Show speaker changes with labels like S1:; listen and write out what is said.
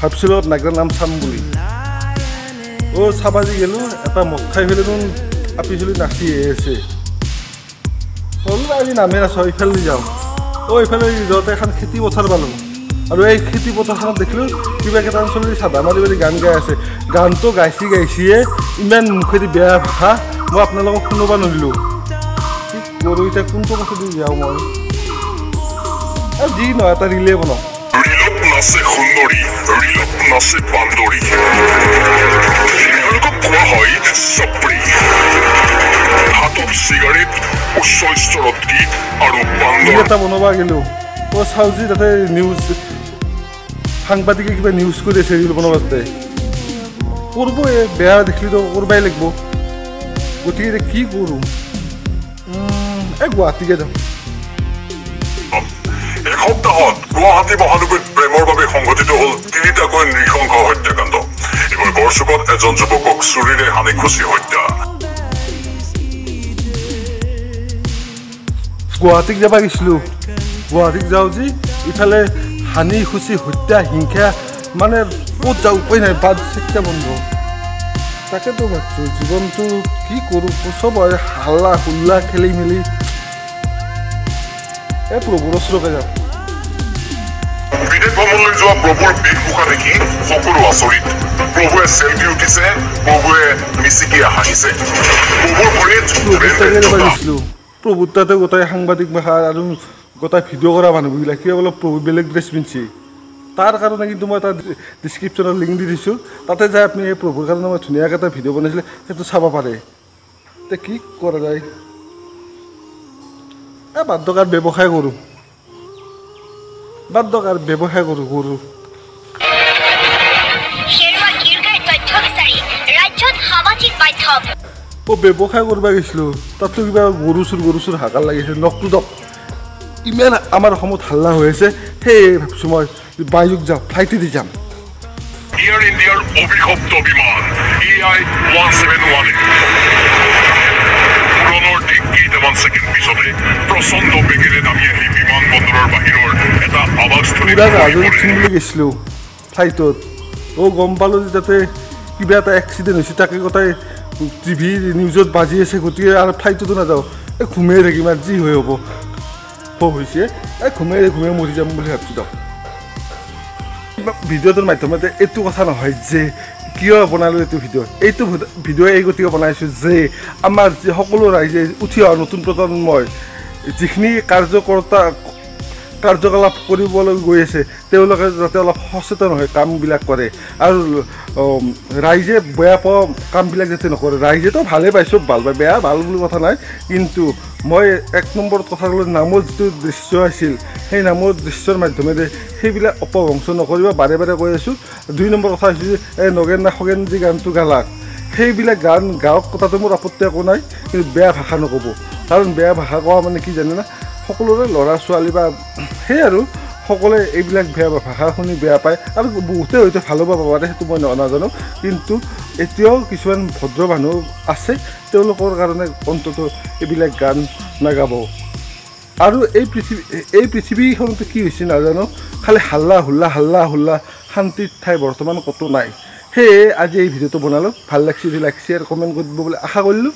S1: ভাবছিলো নাগৰাৰ নাম চাম বুলি চাবাজি গেলো এটা মদ খাই ফেলে আপি চলি নাচি আছে আজি নামে নাচ ইফালে যাওঁ ইফালে যাওঁতে এখন খেতি পথাৰ পালোঁ আৰু এই খেতি পথাৰখনত দেখিলোঁ কিবা কেইটা অঞ্চলত চাদা মাৰি মাৰি গান গাই আছে গানটো গাইছিয়ে ইমান মুখেদি বেয়া ভাষা মই আপোনালোকক শুনিব নোৱাৰিলোঁ কি কৰোঁ এতিয়া কোনটো কথা দি যাওঁ মই যি নহয় এটা ৰিলে বনাওঁ
S2: নাচে সুন্দৰী ৰিলপ নাচে বান্দৰী তেওঁলোকক কোৱা হয় চপ্ৰী হাতত চিগাৰেট উচ্চ স্তৰত গীত আৰু বান্দৰ
S1: এটা বনাব গেলোঁ চাওঁ যি তাতে নিউজ সাংবাদিকে কিবা নিউজ কৰি আছে ৰিল বনাব কৰিব বেয়া দেখিলেতো কৰিবই লাগিব গতিকে কি কৰোঁ গুৱাহাটীকে যাওঁ
S2: এসপ্তাহত গুৱাহাটী মহানগৰীত প্ৰেমৰ বাবে সংঘটিত হ'ল 3টাকৈ নৃশংস হত্যাকাণ্ড এইবাৰ গড়চুকত এজন যুৱকক চুৰিৰে হানি খুচি হত্যা
S1: গুৱাহাটীক যাব গৈছিলোঁ গুৱাহাটীক যাওঁ যি ইফালে হানি খুচি হত্যা হিংসা মানে ক'ত যাওঁ উপায় নাই বাদ চিন্তা বন্ধ তাকেতো ভাবছোঁ জীৱনটো কি কৰোঁ চব হয় হাল্লা হুল্লা খেলি মেলি প্ৰভুৰ ওচৰকে যাওঁ
S2: বিদেশ ভ্ৰমণলৈ যোৱা প্ৰভুৰ বেশভূষা দেখি সকলো আচৰিত প্ৰভুৱে চেলফি উঠিছে প্ৰভুৱে মিচিকিয়া হাঁহিছে প্ৰভুৰ ভৰিত
S1: প্ৰভুৰ তাতে গোটাই সাংবাদিক ভাষা আৰু গোটাই ভিডিঅ' কৰা মানুহবিলাক কিয় অলপ প্ৰভু বেলেগ ড্ৰেছ পিন্ধিছে তাৰ কাৰণে কিন্তু মই এটা ডিছক্ৰিপশ্যনত লিংক দি দিছোঁ তাতে যাই আপুনি এই প্ৰভুৰ কাৰণে মই ধুনীয়াকৈ এটা ভিডিঅ' বনাইছিলে সেইটো চাব পাৰে এতিয়া কি কৰা যায় বাদ দৰকাৰ ব্যৱসায় কৰোঁ ব্যৱসায় কৰোঁ ব্যৱসায় কৰিব গৈছিলোঁ তাততো কিবা গৰু চুৰ হাকাৰ লাগিছে নখটো দপ ইমান আমাৰ অসমত হাল্লা হৈ আছে সেই ভাবিছোঁ মই বায়ুক যাওঁ ফ্লাইটেদি যাম
S2: এয়াৰ ইণ্ডিয়াৰ অভিশপ্ত বিমান EI-171 উৰণৰ ঠিক কেইটামান ছেকেণ্ড পিছতে প্ৰচণ্ড বেগেৰে নামি আহি বিমানবন্দৰৰ বাহিৰৰ এটা আৱাজস্থলী
S1: বুলি গৈছিলোঁ ফ্লাইটত গম পালোঁ যে তাতে কিবা এটা এক্সিডেণ্ট হৈছে তাকে গোটাই টিভি নিউজত বাজি আছে গতিকে আৰু ফ্লাইটতো নাযাওঁ ঘুমিয়ে থাকিম আৰু যি হৈ হ'ব হৈছে ঘুমিয়ে মৰি যাম বুলি ভাবিছোঁ ভিডিঅ'টোৰ মাধ্যমতে এইটো কথা নহয় যে কিয় বনালোঁ এইটো ভিডিঅ' এই গতিকে বনাইছোঁ যে আমাৰ যে সকলো ৰাইজে উঠি অহা নতুন প্ৰজন্মই যিখিনি কাৰ্যকলাপ কৰিবলৈ গৈ আছে তেওঁলোকে যাতে অলপ সচেতন হৈ কামবিলাক কৰে আৰু ৰাইজে বেয়া পোৱা কামবিলাক যাতে নকৰে ৰাইজেতো ভালেই পাইছোঁ ভাল পায় বেয়া ভাল বুলি কথা নাই কিন্তু মই 1 নম্বৰত কথা ক'লোঁ নামৰ যিটো দৃশ্য আছিল সেই নামৰ দৃশ্যৰ মাধ্যমেৰে সেইবিলাক অপভংশ নকৰিব বাৰে বাৰে কৈ আছোঁ 2 নম্বৰ কথা হৈছে যে এই নগেন না খগেন যি গানটো গালাক সেইবিলাক গান গাওক কথাটো মোৰ আপত্তি একো নাই কিন্তু বেয়া ভাষা নক'ব কাৰণ বেয়া ভাষা কোৱা মানে কি জানে না সকলোৰে ল'ৰা ছোৱালী বা সেই আৰু সকলোৱে এইবিলাক বেয়া ভাষা শুনি বেয়া পায় আৰু বহুতে হয়তো ভালো পাব পাৰে সেইটো মই নাজানো কিন্তু এতিয়াও কিছুমান ভদ্ৰ মানুহ আছে তেওঁলোকৰ কাৰণে অন্তত এইবিলাক গান নাগাব আৰু এই পৃথিৱীখনতে কি হৈছে নাজানো খালি হাল্লা হুল্লা শান্তিৰ ঠাই বৰ্তমান ক'তো নাই সেয়ে আজি এই ভিডিঅ'টো বনালোঁ ভাল লাগিছে লাইক শ্বেয়াৰ কমেণ্ট কৰি দিব বুলি আশা কৰিলোঁ